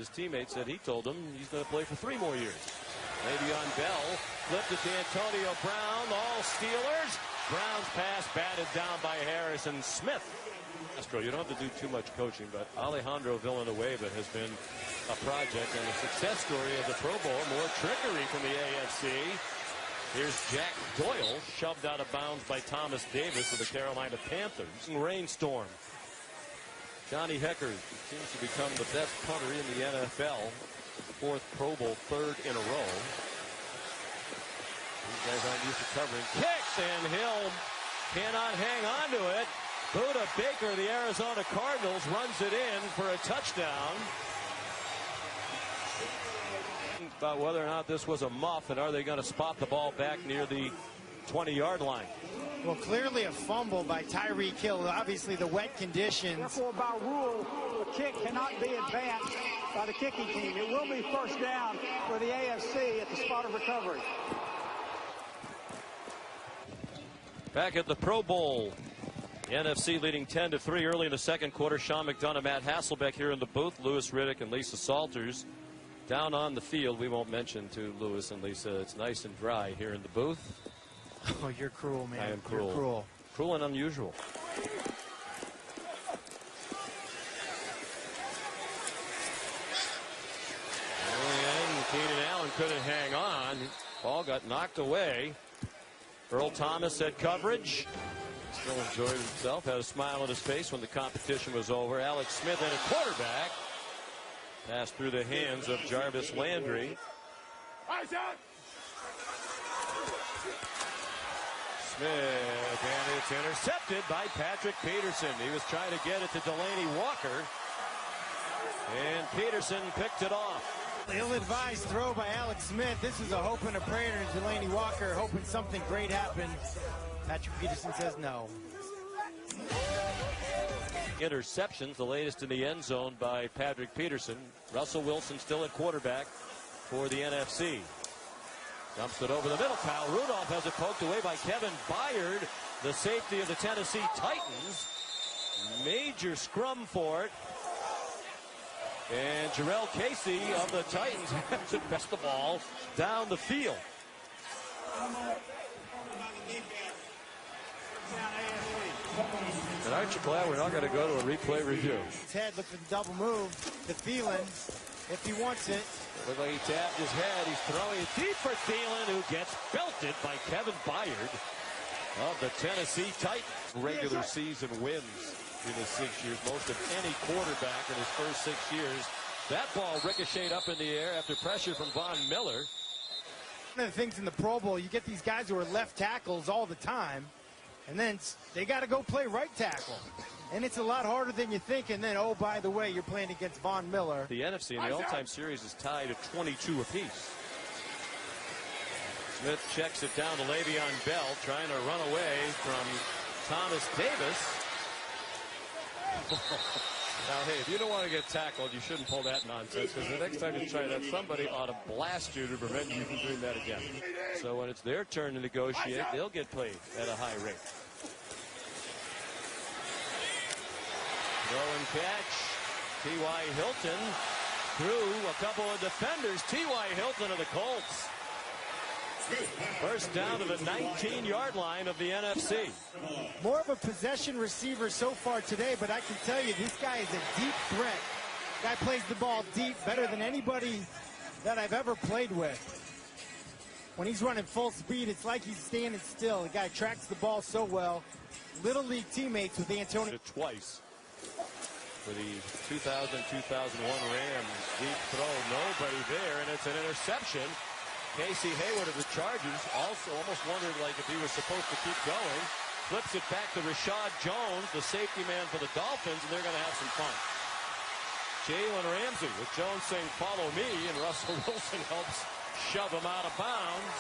His teammate said he told him he's going to play for 3 more years. Le'Veon Bell flipped it to Antonio Brown. All Steelers. Brown's pass batted down by Harrison Smith. You don't have to do too much coaching, but Alejandro Villanueva has been a project and a success story of the Pro Bowl. More trickery from the AFC. Here's Jack Doyle, shoved out of bounds by Thomas Davis of the Carolina Panthers. Rainstorm. Johnny Hecker seems to become the best punter in the NFL. 4th Pro Bowl, 3rd in a row. These guys aren't used to covering. Kicks, and Hill cannot hang on to it. Buda Baker, the Arizona Cardinals, runs it in for a touchdown. About whether or not this was a muff, and are they going to spot the ball back near the 20-yard line? Well, clearly a fumble by Tyreek Hill. Obviously, the wet conditions. Therefore, by rule, the kick cannot be advanced by the kicking team. It will be first down for the AFC at the spot of recovery. Back at the Pro Bowl. NFC leading 10-3 early in the 2nd quarter. Sean McDonough, Matt Hasselbeck here in the booth. Lewis Riddick and Lisa Salters down on the field. We won't mention to Lewis and Lisa, it's nice and dry here in the booth. Oh, you're cruel, man. I am cruel. You're cruel. Cruel and unusual. And Keenan Allen couldn't hang on. Ball got knocked away. Earl Thomas had coverage. Still enjoyed himself. Had a smile on his face when the competition was over. Alex Smith and a quarterback. Passed through the hands of Jarvis Landry. Smith, and it's intercepted by Patrick Peterson. He was trying to get it to Delaney Walker, and Peterson picked it off. Ill-advised throw by Alex Smith. This is a hope and a prayer to Delaney Walker, hoping something great happened. Patrick Peterson says no. Interceptions, the latest in the end zone by Patrick Peterson. Russell Wilson still at quarterback for the NFC. Dumps it over the middle. Kyle Rudolph has it poked away by Kevin Byard, the safety of the Tennessee Titans. Major scrum for it. And Jarrell Casey of the Titans has to best the ball down the field. And aren't you glad we're not going to go to a replay review? His head looked at the double move to Thielen if he wants it. Looked like he tapped his head. He's throwing it deep for Thielen, who gets belted by Kevin Byard of the Tennessee Titans. Regular season wins in his 6 years, most of any quarterback in his first 6 years. That ball ricocheted up in the air after pressure from Von Miller. One of the things in the Pro Bowl, you get these guys who are left tackles all the time, and then they got to go play right tackle. And it's a lot harder than you think. And then, oh, by the way, you're playing against Von Miller. The NFC in the all-time series is tied at 22 apiece. Smith checks it down to Le'Veon Bell, trying to run away from Thomas Davis. Now, hey, if you don't want to get tackled, you shouldn't pull that nonsense, because the next time you try that, somebody ought to blast you to prevent you from doing that again. So when it's their turn to negotiate, they'll get paid at a high rate. Throw and catch. T.Y. Hilton through a couple of defenders. T.Y. Hilton of the Colts. First down to the 19-yard line of the NFC. More of a possession receiver so far today, but I can tell you this guy is a deep threat. Guy plays the ball deep better than anybody that I've ever played with. When he's running full speed, it's like he's standing still. The guy tracks the ball so well. Little league teammates with Antonio. Twice for the 2000-2001 Rams. Deep throw, nobody there, and it's an interception. Casey Hayward of the Chargers also almost wondered like if he was supposed to keep going. Flips it back to Rashad Jones, the safety man for the Dolphins, and they're going to have some fun. Jalen Ramsey with Jones saying, "Follow me," and Russell Wilson helps shove him out of bounds.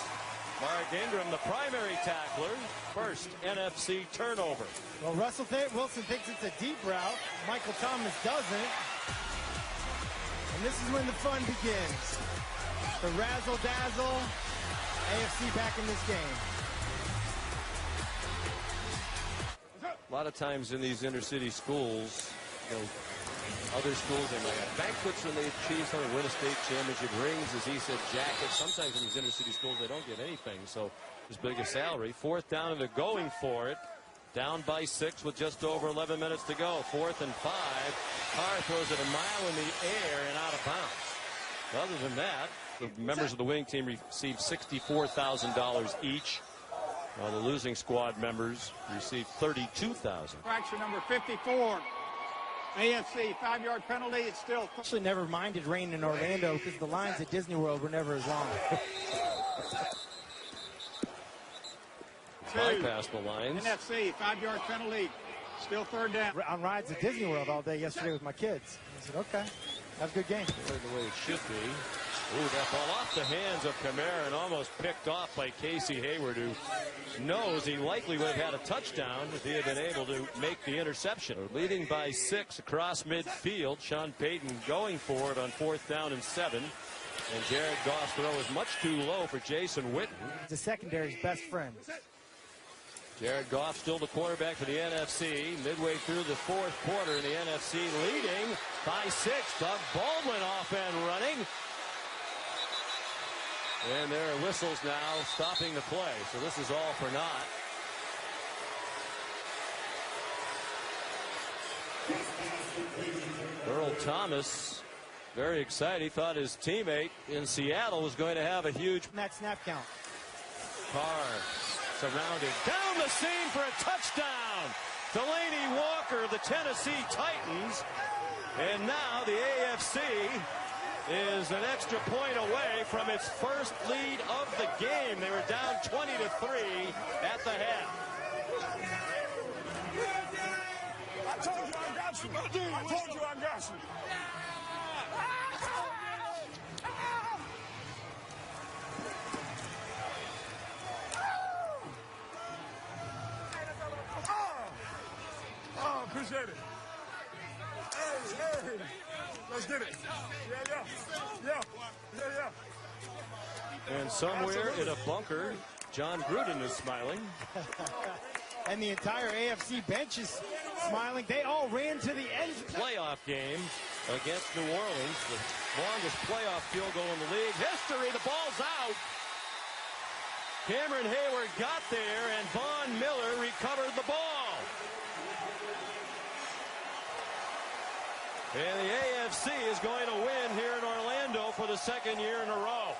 Mark Ingram, the primary tackler. First NFC turnover. Well, Russell Wilson thinks it's a deep route. Michael Thomas doesn't. And this is when the fun begins. The razzle-dazzle, AFC back in this game. A lot of times in these inner city schools, you know, Other schools, they might have banquets when they achieve something, win a state championship, rings, as he said, jackets. Sometimes in these inner city schools, they don't get anything. So as big a salary. 4th down, and they're going for it. Down by 6 with just over 11 minutes to go. 4th and 5. Carr throws it a mile in the air and out of bounds. Other than that, the members of the winning team receive $64,000 each, while the losing squad members receive $32,000. Fraction number 54. AFC 5-yard penalty. It's still. Actually, never minded rain in Orlando because the lines at Disney World were never as long. Bypass the lines. NFC 5-yard penalty. Still 3rd down. On rides at Disney World all day yesterday with my kids. I said, okay, have a good game. The way it should be. Ooh, that ball off the hands of Kamara and almost picked off by Casey Hayward, who knows he likely would have had a touchdown if he had been able to make the interception. Leading by 6 across midfield. Sean Payton going for it on 4th down and 7. And Jared Goff's throw is much too low for Jason Witten. He's the secondary's best friend. Jared Goff still the quarterback for the NFC. Midway through the 4th quarter in the NFC, leading by 6. Doug Baldwin off and running. And there are whistles now stopping the play. So this is all for naught. Earl Thomas, very excited. He thought his teammate in Seattle was going to have a huge. That snap count. Carr surrounded down the seam for a touchdown. Delaney Walker, the Tennessee Titans. And now the AFC is an extra point away from its first lead of the game. They were down 20-3 at the half. I told you I got you. I told you I got you. Oh, appreciate it. Hey. Let's get it. Yeah. And somewhere in a bunker, John Gruden is smiling. And the entire AFC bench is smiling. They all ran to the end. Playoff game against New Orleans, the longest playoff field goal in the league history. The ball's out. Cameron Hayward got there, and Von Miller recovered the ball. And the AFC is going to win here in Orlando for the 2nd year in a row.